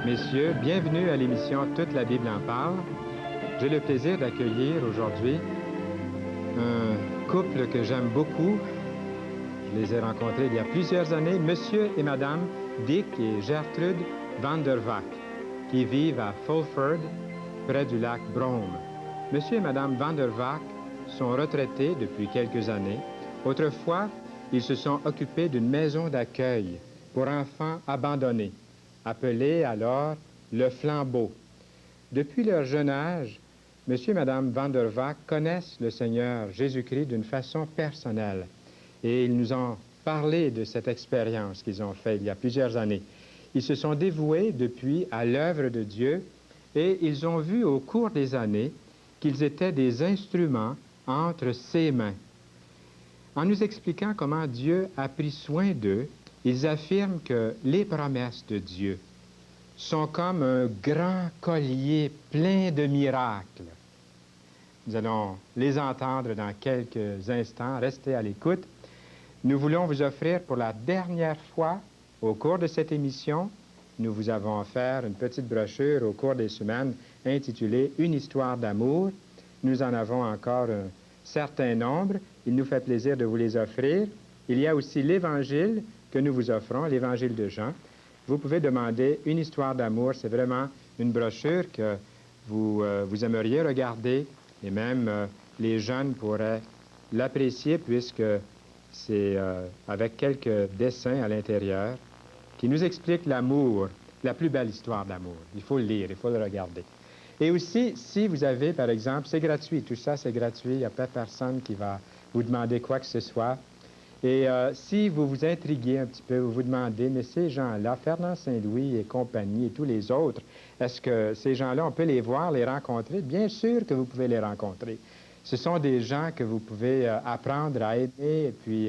Messieurs, bienvenue à l'émission Toute la Bible en parle. J'ai le plaisir d'accueillir aujourd'hui un couple que j'aime beaucoup. Je les ai rencontrés il y a plusieurs années, Monsieur et Madame Dick et Gertrude van der Wack, qui vivent à Fulford, près du lac Brome. Monsieur et Madame van der Wack sont retraités depuis quelques années. Autrefois, ils se sont occupés d'une maison d'accueil pour enfants abandonnés, appelée alors le Flambeau. Depuis leur jeune âge, Monsieur et Madame van der Wack connaissent le Seigneur Jésus-Christ d'une façon personnelle. Et ils nous ont parlé de cette expérience qu'ils ont faite il y a plusieurs années. Ils se sont dévoués depuis à l'œuvre de Dieu et ils ont vu au cours des années qu'ils étaient des instruments entre ses mains. En nous expliquant comment Dieu a pris soin d'eux, ils affirment que les promesses de Dieu sont comme un grand collier plein de miracles. Nous allons les entendre dans quelques instants. Restez à l'écoute. Nous voulons vous offrir pour la dernière fois, au cours de cette émission, nous vous avons offert une petite brochure au cours des semaines intitulée « Une histoire d'amour ». Nous en avons encore un certain nombre. Il nous fait plaisir de vous les offrir. Il y a aussi l'Évangile que nous vous offrons, l'Évangile de Jean. Vous pouvez demander une histoire d'amour. C'est vraiment une brochure que vous aimeriez regarder et même les jeunes pourraient l'apprécier puisque c'est avec quelques dessins à l'intérieur qui nous expliquent l'amour, la plus belle histoire d'amour. Il faut le lire, il faut le regarder. Et aussi, si vous avez, par exemple, c'est gratuit, tout ça c'est gratuit, il n'y a pas personne qui va vous demander quoi que ce soit. Et si vous vous intriguez un petit peu, vous vous demandez, mais ces gens-là, Fernand Saint-Louis et compagnie et tous les autres, est-ce que ces gens-là, on peut les voir, les rencontrer? Bien sûr que vous pouvez les rencontrer. Ce sont des gens que vous pouvez apprendre à aimer et puis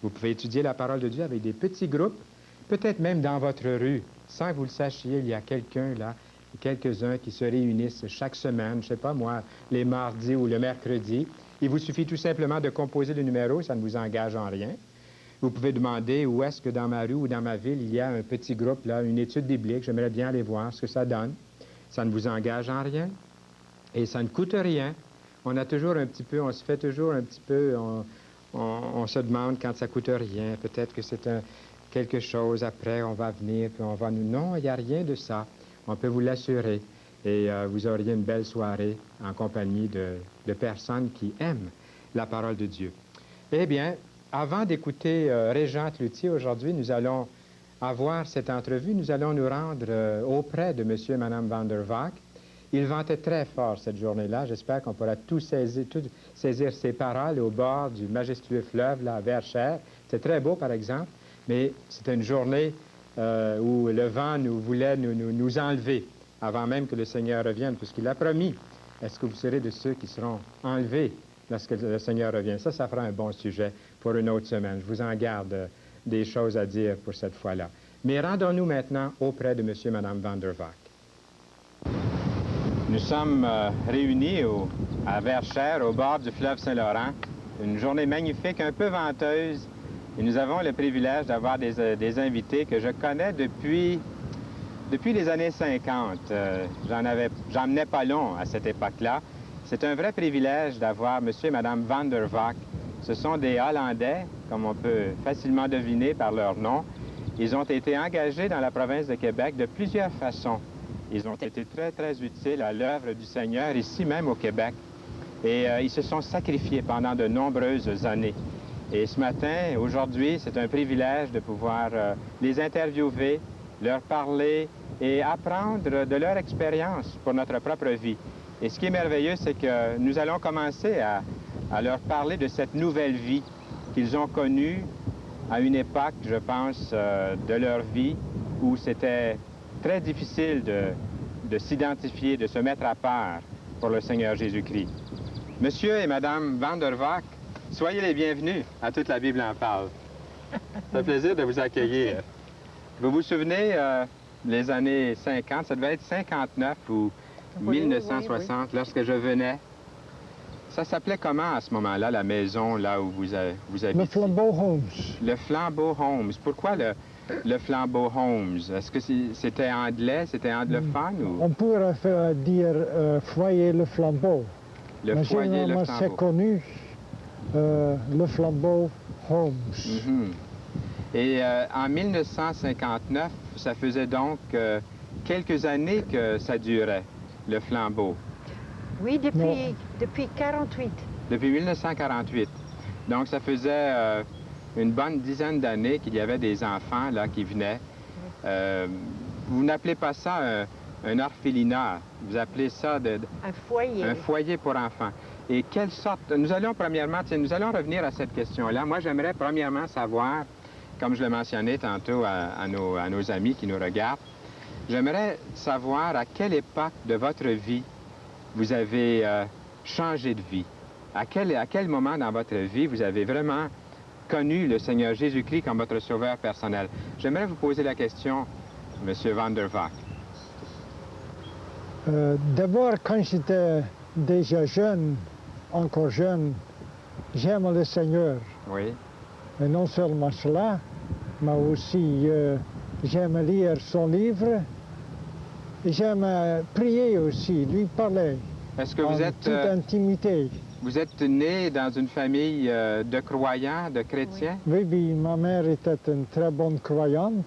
vous pouvez étudier la parole de Dieu avec des petits groupes, peut-être même dans votre rue, sans que vous le sachiez, il y a quelqu'un là, quelques-uns qui se réunissent chaque semaine, je ne sais pas moi, les mardis ou le mercredi. Il vous suffit tout simplement de composer le numéro, ça ne vous engage en rien. Vous pouvez demander où est-ce que dans ma rue ou dans ma ville, il y a un petit groupe, là, une étude biblique. J'aimerais bien aller voir ce que ça donne. Ça ne vous engage en rien et ça ne coûte rien. On a toujours un petit peu, on se fait toujours un petit peu, on se demande quand ça coûte rien. Peut-être que c'est quelque chose après, on va venir, puis on va nous... Non, il n'y a rien de ça. On peut vous l'assurer. Et vous auriez une belle soirée en compagnie de personnes qui aiment la parole de Dieu. Eh bien, avant d'écouter Régent Cloutier aujourd'hui, nous allons avoir cette entrevue. Nous allons nous rendre auprès de M. et Mme van der Wack. Ils vantaient très fort cette journée-là. J'espère qu'on pourra tout saisir ces paroles au bord du majestueux fleuve, là, vers Cher. C'est très beau, par exemple, mais c'était une journée où le vent voulait nous enlever avant même que le Seigneur revienne, puisqu'il a promis. Est-ce que vous serez de ceux qui seront enlevés lorsque le Seigneur revient? Ça fera un bon sujet pour une autre semaine. Je vous en garde des choses à dire pour cette fois-là. Mais rendons-nous maintenant auprès de M. et Mme van der Wack. Nous sommes réunis à Verchères, au bord du fleuve Saint-Laurent. Une journée magnifique, un peu venteuse. Et nous avons le privilège d'avoir des invités que je connais depuis les années 50. J'en menais pas long à cette époque-là. C'est un vrai privilège d'avoir M. et Mme van der Wack. Ce sont des Hollandais, comme on peut facilement deviner par leur nom. Ils ont été engagés dans la province de Québec de plusieurs façons. Ils ont été très, très utiles à l'œuvre du Seigneur, ici même au Québec. Et ils se sont sacrifiés pendant de nombreuses années. Et ce matin, aujourd'hui, c'est un privilège de pouvoir les interviewer, leur parler et apprendre de leur expérience pour notre propre vie. Et ce qui est merveilleux, c'est que nous allons commencer à leur parler de cette nouvelle vie qu'ils ont connue à une époque, je pense, de leur vie où c'était très difficile de s'identifier, de se mettre à part pour le Seigneur Jésus-Christ. Monsieur et Madame van der Wack, soyez les bienvenus à Toute la Bible en parle. C'est un plaisir de vous accueillir. Vous vous souvenez, les années 50, ça devait être 59 ou 1960, lorsque je venais. ça s'appelait comment à ce moment-là, la maison là où vous habitiez? Le Flambeau Homes. Le Flambeau Homes. Pourquoi le Flambeau Homes? Est-ce que c'était anglais, c'était anglophone ou? On pourrait dire foyer Le Flambeau. Le Mais foyer Le généralement, Flambeau. c'est connu, Le Flambeau Homes. Mhm. Et en 1959, ça faisait donc quelques années que ça durait, le flambeau. Oui, depuis 48. Depuis 1948. Donc, ça faisait une bonne dizaine d'années qu'il y avait des enfants là qui venaient. Vous n'appelez pas ça un orphelinat, vous appelez ça Un foyer. un foyer pour enfants. Et quelle sorte... Nous allons premièrement, nous allons revenir à cette question-là. Moi, j'aimerais premièrement savoir, comme je le mentionnais tantôt à nos amis qui nous regardent, j'aimerais savoir à quelle époque de votre vie vous avez changé de vie. À quel moment dans votre vie vous avez vraiment connu le Seigneur Jésus-Christ comme votre sauveur personnel? J'aimerais vous poser la question, M. Van der Vaak. D'abord, quand j'étais déjà jeune, encore jeune, j'aime le Seigneur. Oui. Et non seulement cela, mais aussi j'aime lire son livre et j'aime prier aussi, lui parler. Est-ce que en vous êtes... toute intimité. Vous êtes né dans une famille de croyants, de chrétiens? Oui, oui, ma mère était une très bonne croyante.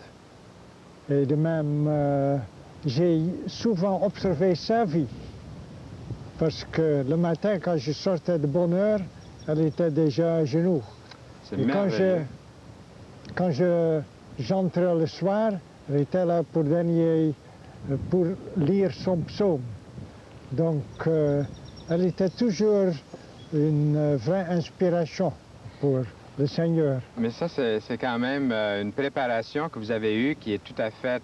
Et de même, j'ai souvent observé sa vie. Parce que le matin, quand je sortais de bonne heure, elle était déjà à genoux. C'est Et merveilleux. quand j'entrais le soir, elle était là pour lire son psaume. Donc, elle était toujours une vraie inspiration pour le Seigneur. Mais ça, c'est quand même une préparation que vous avez eue qui est tout à fait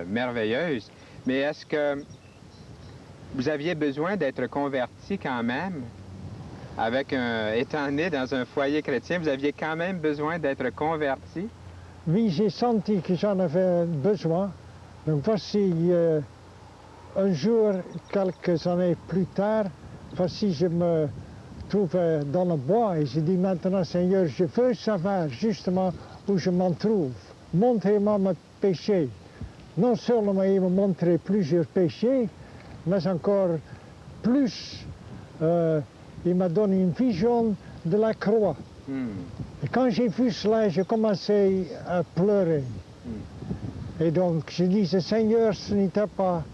merveilleuse. Mais est-ce que vous aviez besoin d'être converti quand même? Étant né dans un foyer chrétien, vous aviez quand même besoin d'être converti? Oui, j'ai senti que j'en avais besoin. Donc voici, un jour, quelques années plus tard, voici, je me trouvais dans le bois et j'ai dit maintenant, Seigneur, je veux savoir justement où je m'en trouve. Montrez-moi mes péchés. Non seulement il m'a montré plusieurs péchés, mais encore plus, il m'a donné une vision de la croix. Et quand j'ai vu cela, j'ai commencé à pleurer. Et donc, je disais, Seigneur, ce n'était pas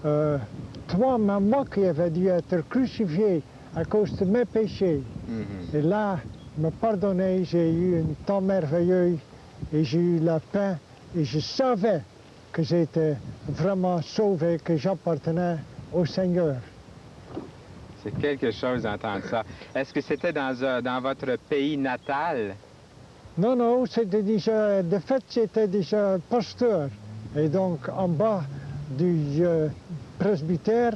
toi, mais moi qui avais dû être crucifié à cause de mes péchés. Et là, il m'a pardonné, j'ai eu un temps merveilleux et j'ai eu la paix et je savais que j'étais vraiment sauvé, que j'appartenais au Seigneur. C'est quelque chose d'entendre ça. Est-ce que c'était dans votre pays natal? Non, non, c'était déjà, de fait, j'étais déjà pasteur. Et donc, en bas du presbytère,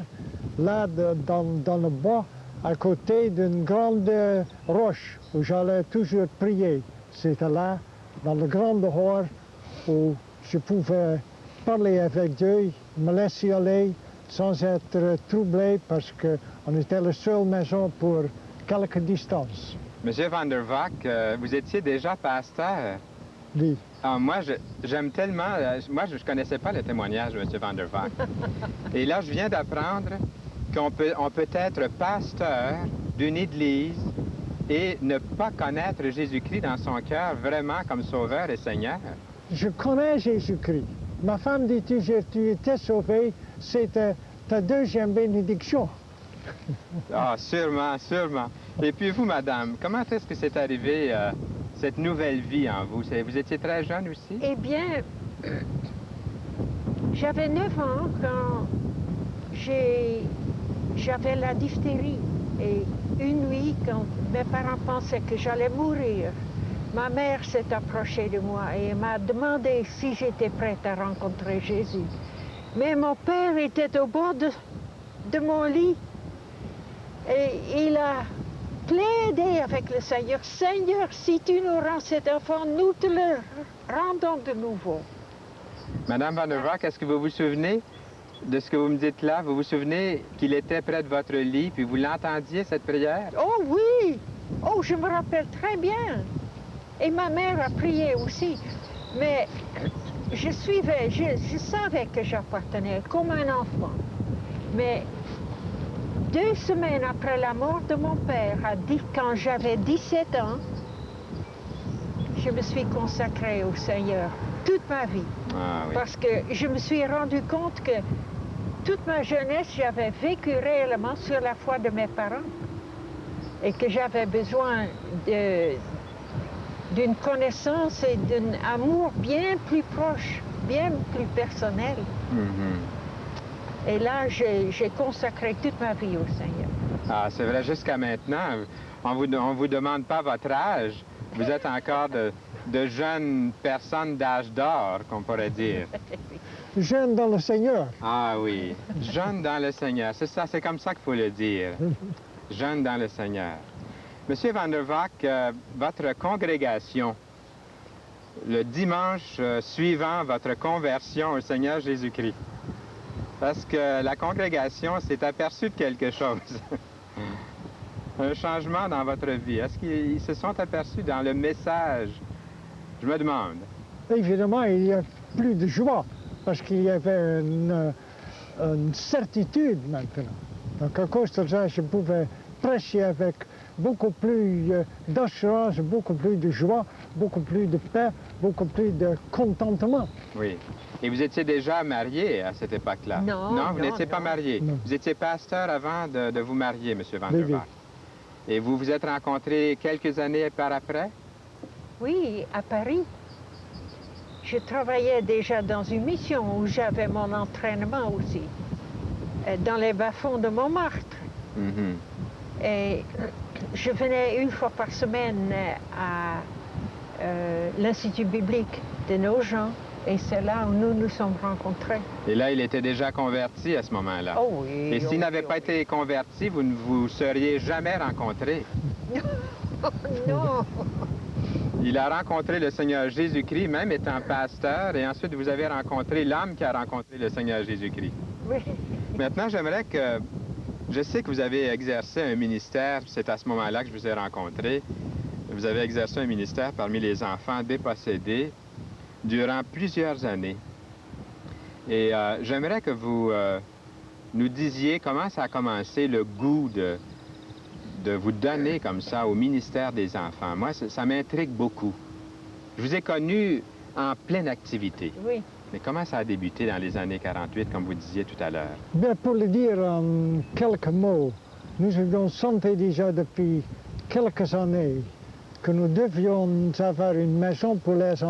là, dans le bois, à côté d'une grande roche où j'allais toujours prier. C'était là, dans le grand dehors, où je pouvais parler avec Dieu, me laisser aller sans être troublé parce qu'on était la seule maison pour quelques distances. Monsieur Van der Vaak, vous étiez déjà pasteur. Oui. Ah, moi, j'aime tellement... moi, je ne connaissais pas le témoignage de M. Van der Vaak. Et là, je viens d'apprendre qu'on peut être pasteur d'une église et ne pas connaître Jésus-Christ dans son cœur vraiment comme Sauveur et Seigneur. Je connais Jésus-Christ. Ma femme dit toujours, tu étais sauvé, c'était ta deuxième bénédiction. Ah, sûrement, sûrement. Et puis vous, madame, comment est-ce que c'est arrivé cette nouvelle vie en vous? Vous étiez très jeune aussi? Eh bien, j'avais 9 ans quand j'avais la diphtérie. Et une nuit, quand mes parents pensaient que j'allais mourir, ma mère s'est approchée de moi et m'a demandé si j'étais prête à rencontrer Jésus. Mais mon père était au bord de mon lit et il a plaidé avec le Seigneur. Seigneur, si tu nous rends cet enfant, nous te le rendons de nouveau. Madame Van der Vaak, est-ce que vous vous souvenez de ce que vous me dites là, vous vous souvenez qu'il était près de votre lit, puis vous l'entendiez, cette prière? Oh oui! Oh, je me rappelle très bien. Et ma mère a prié aussi. Mais je suivais, je savais que j'appartenais comme un enfant. Mais 2 semaines après la mort de mon père, quand j'avais 17 ans, je me suis consacrée au Seigneur toute ma vie. Ah oui. Parce que je me suis rendu compte que toute ma jeunesse, j'avais vécu réellement sur la foi de mes parents et que j'avais besoin d'une connaissance et d'un amour bien plus proche, bien plus personnel. Mhm. Et là, j'ai consacré toute ma vie au Seigneur. Ah, c'est vrai, jusqu'à maintenant, on vous demande pas votre âge. Vous êtes encore de jeunes personnes d'âge d'or, qu'on pourrait dire. Jeune dans le Seigneur. Ah oui, jeunes dans le Seigneur. C'est ça, c'est comme ça qu'il faut le dire. Jeunes dans le Seigneur. Monsieur Van der Valk, votre congrégation, le dimanche suivant votre conversion au Seigneur Jésus-Christ, parce que la congrégation s'est aperçue de quelque chose. Un changement dans votre vie. Est-ce qu'ils se sont aperçus dans le message? Je me demande. Évidemment, il y a plus de joie, parce qu'il y avait une certitude maintenant. Donc à cause de ça, je pouvais prêcher avec beaucoup plus d'assurance, beaucoup plus de joie, beaucoup plus de paix, beaucoup plus de contentement. Oui. Et vous étiez déjà marié à cette époque-là? Non, vous n'étiez pas marié. Non. Vous étiez pasteur avant de vous marier, M. Van der Oui, oui. Valk. Et vous vous êtes rencontrés quelques années par après? Oui, à Paris. Je travaillais déjà dans une mission où j'avais mon entraînement aussi, dans les bas-fonds de Montmartre. Mhm. Et je venais une fois par semaine à l'Institut biblique de Nogent, et c'est là où nous nous sommes rencontrés. Et là, il était déjà converti à ce moment-là. Oh oui. Et s'il oh n'avait oui, pas oh été converti, vous ne vous seriez jamais rencontrés. oui. Non. Il a rencontré le Seigneur Jésus-Christ, même étant pasteur, et ensuite vous avez rencontré l'homme qui a rencontré le Seigneur Jésus-Christ. Oui. Maintenant, j'aimerais que... Je sais que vous avez exercé un ministère, c'est à ce moment-là que je vous ai rencontré. Vous avez exercé un ministère parmi les enfants dépossédés durant plusieurs années. Et j'aimerais que vous nous disiez comment ça a commencé, le goût de vous donner comme ça au ministère des enfants. Moi, ça m'intrigue beaucoup. Je vous ai connu en pleine activité. Oui. Mais comment ça a débuté dans les années 48, comme vous disiez tout à l'heure? Bien, pour le dire en quelques mots, nous avions senti déjà depuis quelques années que nous devions avoir une maison pour les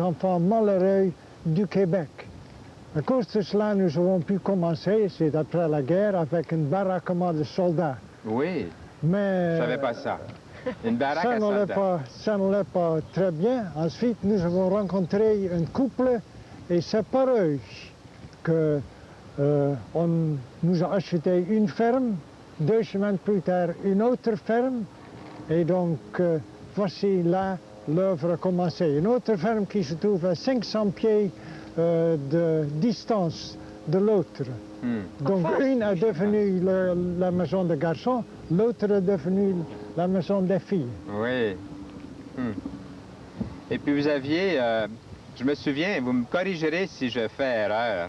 enfants malheureux du Québec. À cause de cela, nous avons pu commencer, c'est après la guerre, avec un baraquement de soldats. Oui, Mais je savais pas ça. Une baraque à soldats. ça n'allait pas très bien. Ensuite, nous avons rencontré un couple et c'est par eux que on nous a acheté une ferme, 2 semaines plus tard une autre ferme, et donc voici là l'œuvre a commencé. Une autre ferme qui se trouve à 500 pieds de distance de l'autre. Donc une est devenue la maison des garçons, l'autre est devenue la maison des filles. Oui. Et puis vous aviez, je me souviens, vous me corrigerez si je fais erreur.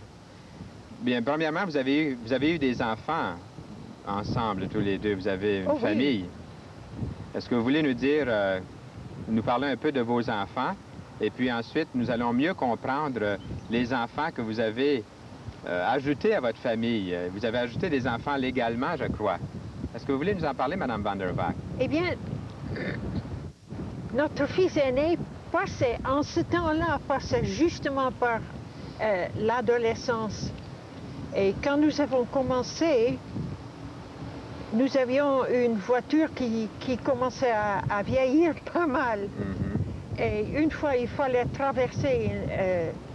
Bien, premièrement, vous avez eu des enfants ensemble, tous les deux. Vous avez une famille. Est-ce que vous voulez nous dire, nous parler un peu de vos enfants? Et puis ensuite, nous allons mieux comprendre les enfants que vous avez ajoutés à votre famille. Vous avez ajouté des enfants légalement, je crois. Est-ce que vous voulez nous en parler, Mme Van der Valk? Eh bien, notre fils aîné passait, en ce temps-là, passait justement par l'adolescence. Et quand nous avons commencé, nous avions une voiture qui commençait à vieillir pas mal. Et une fois, il fallait traverser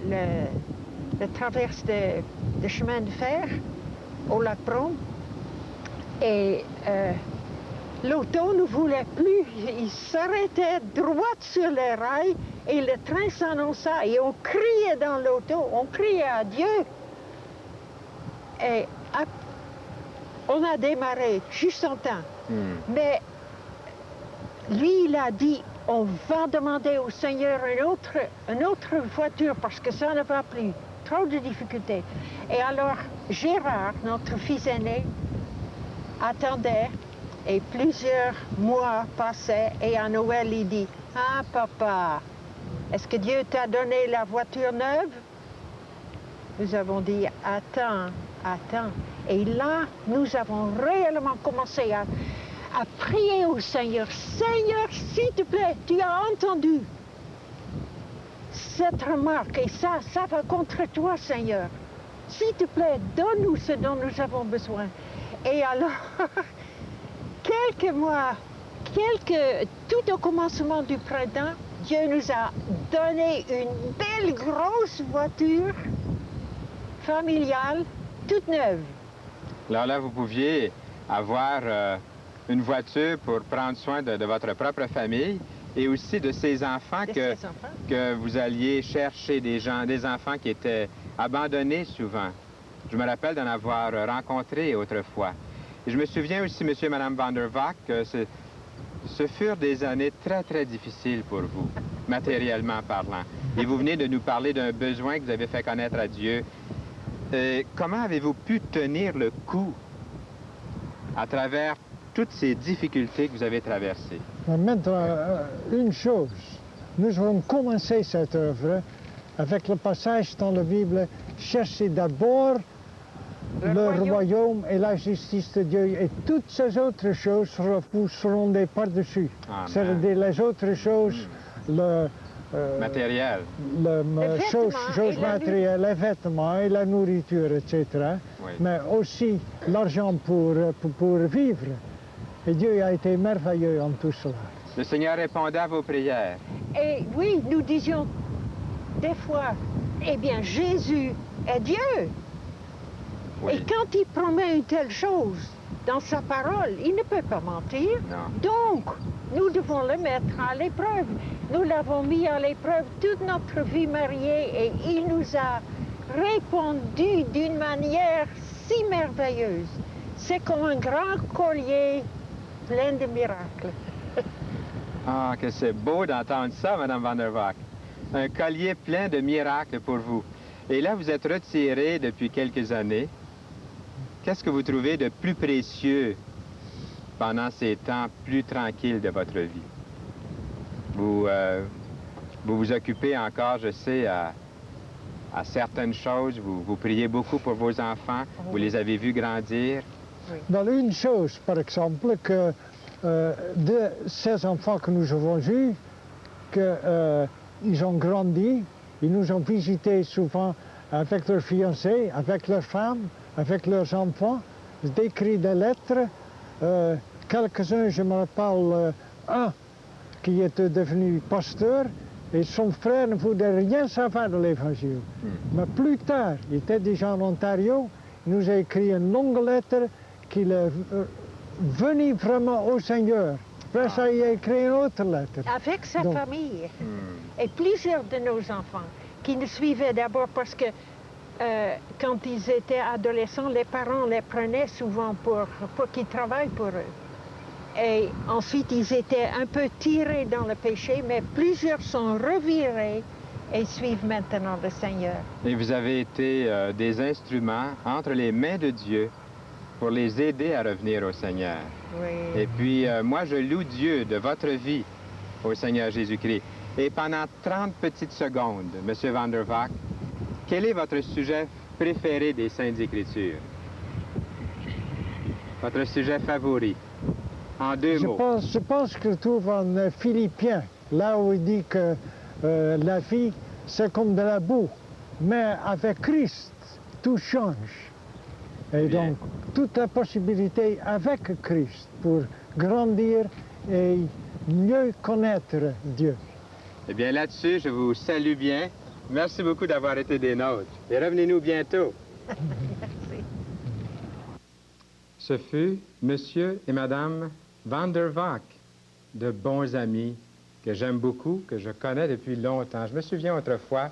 la traverse de chemin de fer au lac Brome. Et l'auto ne voulait plus. Il s'arrêtait droit sur les rails et le train s'annonça. Et on criait dans l'auto, on criait à Dieu. Et on a démarré juste en temps. Mais lui, il a dit, on va demander au Seigneur une autre voiture parce que ça ne va plus. Trop de difficultés. Et alors, Gérard, notre fils aîné, attendait et plusieurs mois passaient et à Noël, il dit, « Ah, papa, est-ce que Dieu t'a donné la voiture neuve? » Nous avons dit, « Attends, attends. » Et là, nous avons réellement commencé à prier au Seigneur. « Seigneur, s'il te plaît, tu as entendu cette remarque et ça va contre toi, Seigneur. S'il te plaît, donne-nous ce dont nous avons besoin. » Et alors, quelques mois, tout au commencement du printemps, Dieu nous a donné une belle grosse voiture familiale, toute neuve. Alors là, vous pouviez avoir une voiture pour prendre soin de votre propre famille et aussi de ces enfants que vous alliez chercher, des enfants qui étaient abandonnés souvent. Je me rappelle d'en avoir rencontré autrefois. Et je me souviens aussi, monsieur et madame Van der Wack, que ce furent des années très, très difficiles pour vous, matériellement parlant. Et vous venez de nous parler d'un besoin que vous avez fait connaître à Dieu. Comment avez-vous pu tenir le coup à travers toutes ces difficultés que vous avez traversées? Maintenant, une chose, nous avons commencé cette œuvre avec le passage dans la Bible, cherchez d'abord le royaume et la justice de Dieu et toutes ces autres choses vous seront des par-dessus. C'est-à-dire les autres choses, matériel. Choses matérielles, les vêtements et la nourriture, etc. Oui. Mais aussi l'argent pour vivre. Et Dieu a été merveilleux en tout cela. Le Seigneur répondait à vos prières. Et oui, nous disions des fois, eh bien, Jésus est Dieu. Oui. Et quand il promet une telle chose dans sa parole, il ne peut pas mentir. Non. Donc, nous devons le mettre à l'épreuve. Nous l'avons mis à l'épreuve toute notre vie mariée et il nous a répondu d'une manière si merveilleuse. C'est comme un grand collier plein de miracles. Ah, que c'est beau d'entendre ça, Madame Van der Wack. Un collier plein de miracles pour vous. Et là, vous êtes retiré depuis quelques années. Qu'est-ce que vous trouvez de plus précieux pendant ces temps plus tranquilles de votre vie? Vous vous occupez encore, je sais, à certaines choses. Vous priez beaucoup pour vos enfants. Vous les avez vus grandir. Oui. Dans une chose, par exemple, que de ces enfants que nous avons eus, ils ont grandi, ils nous ont visités souvent avec leurs fiancés, avec leurs femmes, avec leurs enfants, d'écrire des lettres. Quelques-uns, je me rappelle, un qui était devenu pasteur, et son frère ne voulait rien savoir de l'Évangile. Mais plus tard, il était déjà en Ontario, il nous a écrit une longue lettre qu'il est venu vraiment au Seigneur. Après ça, il a écrit une autre lettre. Avec sa famille. Et plusieurs de nos enfants qui nous suivaient d'abord parce que quand ils étaient adolescents, les parents les prenaient souvent pour qu'ils travaillent pour eux. Et ensuite, ils étaient un peu tirés dans le péché, mais plusieurs sont revirés et suivent maintenant le Seigneur. Et vous avez été des instruments entre les mains de Dieu pour les aider à revenir au Seigneur. Oui. Et puis, moi, je loue Dieu de votre vie au Seigneur Jésus-Christ. Et pendant 30 petites secondes, M. Van der Wack, quel est votre sujet préféré des Saintes Écritures? Votre sujet favori? En deux mots. Je pense que je trouve en Philippiens, là où il dit que la vie, c'est comme de la boue, mais avec Christ, tout change. Et bien. Donc, toute la possibilité avec Christ pour grandir et mieux connaître Dieu. Eh bien, là-dessus, je vous salue bien. Merci beaucoup d'avoir été des nôtres. Et revenez-nous bientôt. Merci. Ce fut Monsieur et Madame Van der Wack, de bons amis que j'aime beaucoup, que je connais depuis longtemps. Je me souviens autrefois,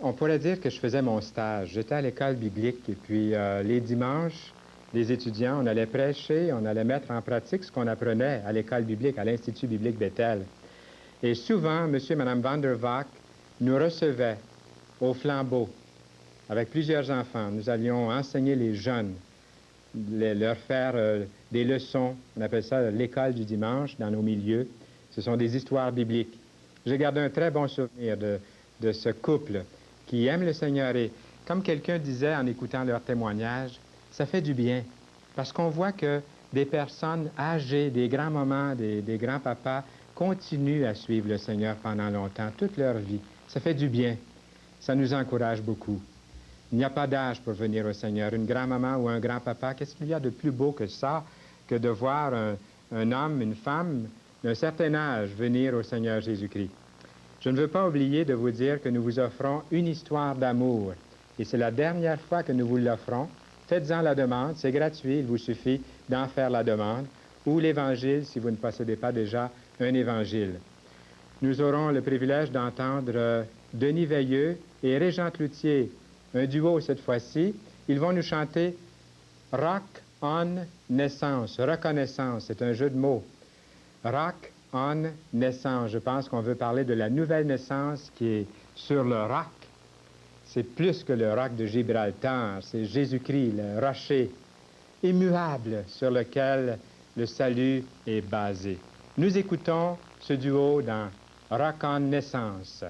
On pourrait dire que je faisais mon stage. J'étais à l'école biblique et puis les dimanches, les étudiants, on allait prêcher, on allait mettre en pratique ce qu'on apprenait à l'école biblique, à l'Institut biblique Bethel. Et souvent, M. et Mme Van der Waak nous recevaient au flambeau avec plusieurs enfants. Nous allions enseigner les jeunes, leur faire des leçons. On appelle ça l'école du dimanche dans nos milieux. Ce sont des histoires bibliques. J'ai gardé un très bon souvenir de ce couple qui aime le Seigneur. Et comme quelqu'un disait en écoutant leur témoignage, ça fait du bien parce qu'on voit que des personnes âgées, des grands-mamans, des grands-papas continuent à suivre le Seigneur pendant longtemps, toute leur vie. Ça fait du bien. Ça nous encourage beaucoup. Il n'y a pas d'âge pour venir au Seigneur. Une grand-maman ou un grand-papa, qu'est-ce qu'il y a de plus beau que ça, que de voir un homme, une femme d'un certain âge venir au Seigneur Jésus-Christ? Je ne veux pas oublier de vous dire que nous vous offrons une histoire d'amour. Et c'est la dernière fois que nous vous l'offrons. Faites-en la demande, c'est gratuit, il vous suffit d'en faire la demande. Ou l'Évangile, si vous ne possédez pas déjà un Évangile. Nous aurons le privilège d'entendre Denis Veilleux et Régent Cloutier, un duo cette fois-ci. Ils vont nous chanter Rock on Naissance, reconnaissance, c'est un jeu de mots. Rock on Naissance, je pense qu'on veut parler de la nouvelle naissance qui est sur le roc. C'est plus que le roc de Gibraltar, c'est Jésus-Christ, le rocher immuable sur lequel le salut est basé. Nous écoutons ce duo dans Rock on Naissance.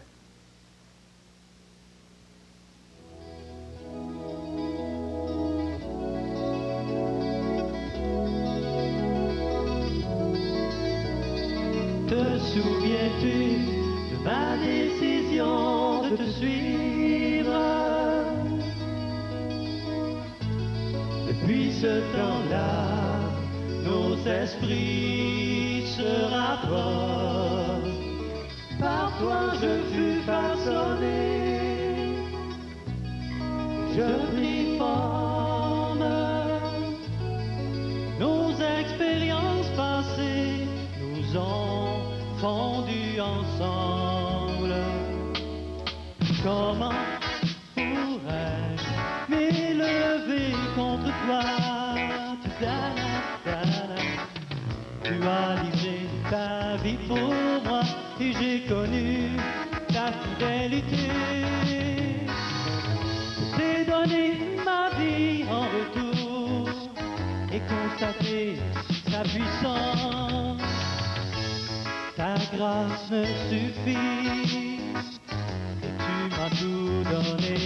Te souviens-tu de ma décision de te suivre? Depuis ce temps-là, nos esprits se rapprochent. Par toi je fus façonné, je pris forme. Nos expériences passées nous ont fondus ensemble. Comment pourrais-je m'élever contre toi? Tu as livré ta vie pour moi et j'ai connu ta fidélité. Je t'ai donné ma vie en retour et constaté ta puissance. Ta grâce me suffit et tu m'as tout donné.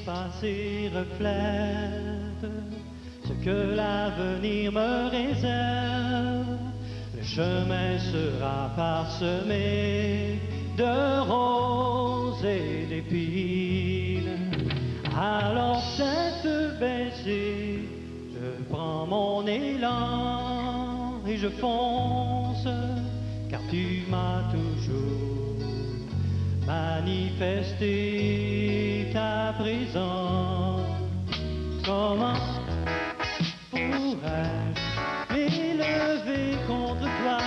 Passé reflète ce que l'avenir me réserve. Le chemin sera parsemé de roses et d'épines. Alors tête baissée, je prends mon élan et je fonce, car tu m'as toujours manifester ta présence. Comment pourrais-je m'élever contre toi?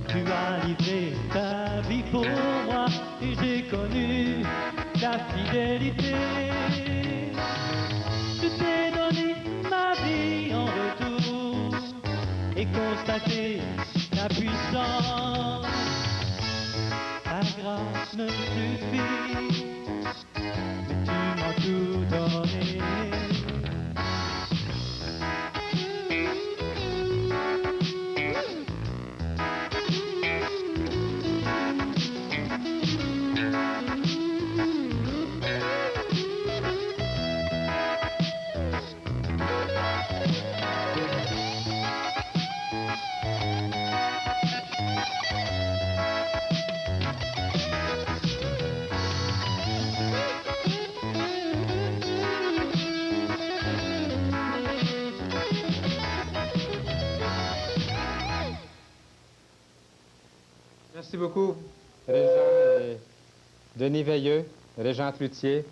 Tu as livré ta vie pour moi et j'ai connu ta fidélité. Je t'ai donné ma vie en retour et constaté ta puissance. Ta grâce me suffit, mais tu m'as tout donné. Merci beaucoup, Régent et Denis Veilleux, Régent Cloutier,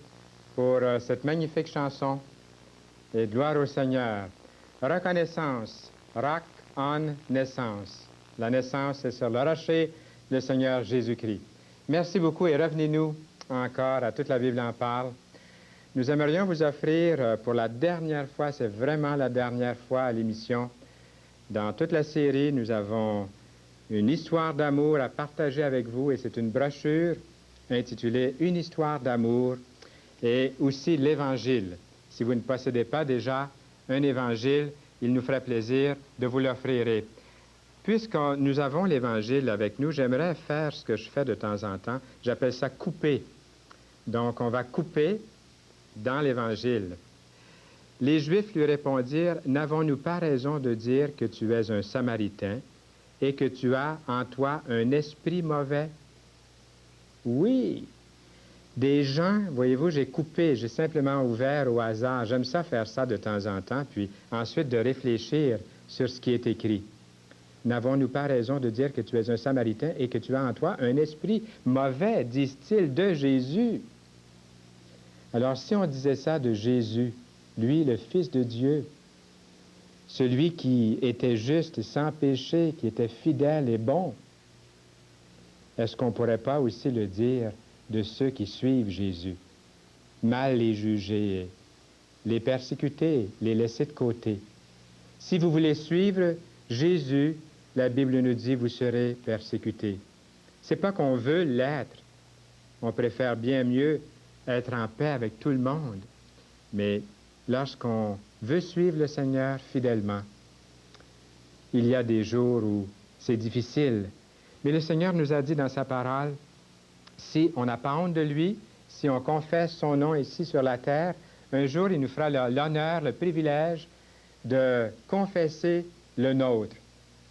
pour cette magnifique chanson. Et gloire au Seigneur. Reconnaissance, rock on naissance. La naissance est sur le rocher, le Seigneur Jésus-Christ. Merci beaucoup et revenez-nous encore à Toute la Bible en parle. Nous aimerions vous offrir pour la dernière fois, c'est vraiment la dernière fois à l'émission, dans toute la série, nous avons une histoire d'amour à partager avec vous et c'est une brochure intitulée « Une histoire d'amour » et aussi l'Évangile. Si vous ne possédez pas déjà un Évangile, il nous ferait plaisir de vous l'offrir. Et puisque nous avons l'Évangile avec nous, j'aimerais faire ce que je fais de temps en temps. J'appelle ça « couper ». Donc, on va couper dans l'Évangile. Les Juifs lui répondirent, « N'avons-nous pas raison de dire que tu es un Samaritain et que tu as en toi un esprit mauvais? » Oui, des gens, voyez-vous, j'ai coupé, j'ai simplement ouvert au hasard. J'aime ça faire ça de temps en temps, puis ensuite de réfléchir sur ce qui est écrit. « N'avons-nous pas raison de dire que tu es un Samaritain et que tu as en toi un esprit mauvais, disent-ils, de Jésus? » Alors, si on disait ça de Jésus, lui, le Fils de Dieu, celui qui était juste et sans péché, qui était fidèle et bon, est-ce qu'on ne pourrait pas aussi le dire de ceux qui suivent Jésus? Mal les juger, les persécuter, les laisser de côté. Si vous voulez suivre Jésus, la Bible nous dit, vous serez persécutés. C'est pas qu'on veut l'être. On préfère bien mieux être en paix avec tout le monde. Mais lorsqu'on veut suivre le Seigneur fidèlement, il y a des jours où c'est difficile. Mais le Seigneur nous a dit dans sa parole, si on n'a pas honte de lui, si on confesse son nom ici sur la terre, un jour il nous fera l'honneur, le privilège de confesser le nôtre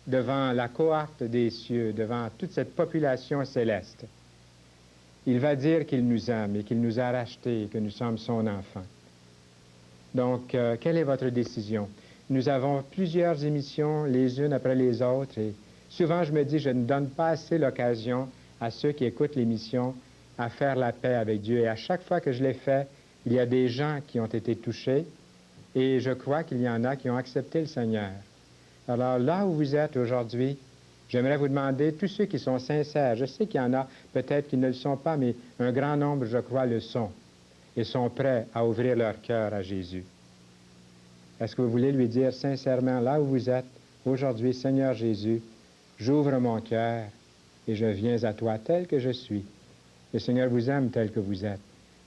devant la cohorte des cieux, devant toute cette population céleste. Il va dire qu'il nous aime et qu'il nous a rachetés et que nous sommes son enfant. Donc, quelle est votre décision? Nous avons plusieurs émissions, les unes après les autres, et souvent je me dis, je ne donne pas assez l'occasion à ceux qui écoutent l'émission à faire la paix avec Dieu. Et à chaque fois que je l'ai fait, il y a des gens qui ont été touchés, et je crois qu'il y en a qui ont accepté le Seigneur. Alors, là où vous êtes aujourd'hui, j'aimerais vous demander, tous ceux qui sont sincères, je sais qu'il y en a peut-être qui ne le sont pas, mais un grand nombre, je crois, le sont, et sont prêts à ouvrir leur cœur à Jésus. Est-ce que vous voulez lui dire sincèrement, là où vous êtes, aujourd'hui, Seigneur Jésus, j'ouvre mon cœur et je viens à toi tel que je suis. Le Seigneur vous aime tel que vous êtes.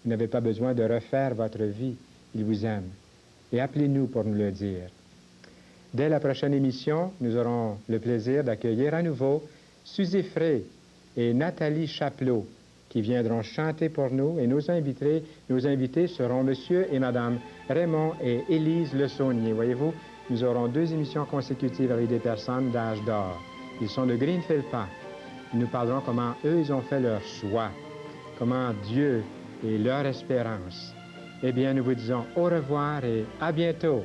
Vous n'avez pas besoin de refaire votre vie. Il vous aime. Et appelez-nous pour nous le dire. Dès la prochaine émission, nous aurons le plaisir d'accueillir à nouveau Suzy Frey et Nathalie Chapelot qui viendront chanter pour nous et nos invités seront Monsieur et Madame Raymond et Élise Le Saunier. Voyez-vous, nous aurons 2 émissions consécutives avec des personnes d'âge d'or. Ils sont de Greenfield Park. Ils nous parleront comment eux, ils ont fait leur choix, comment Dieu est leur espérance. Eh bien, nous vous disons au revoir et à bientôt.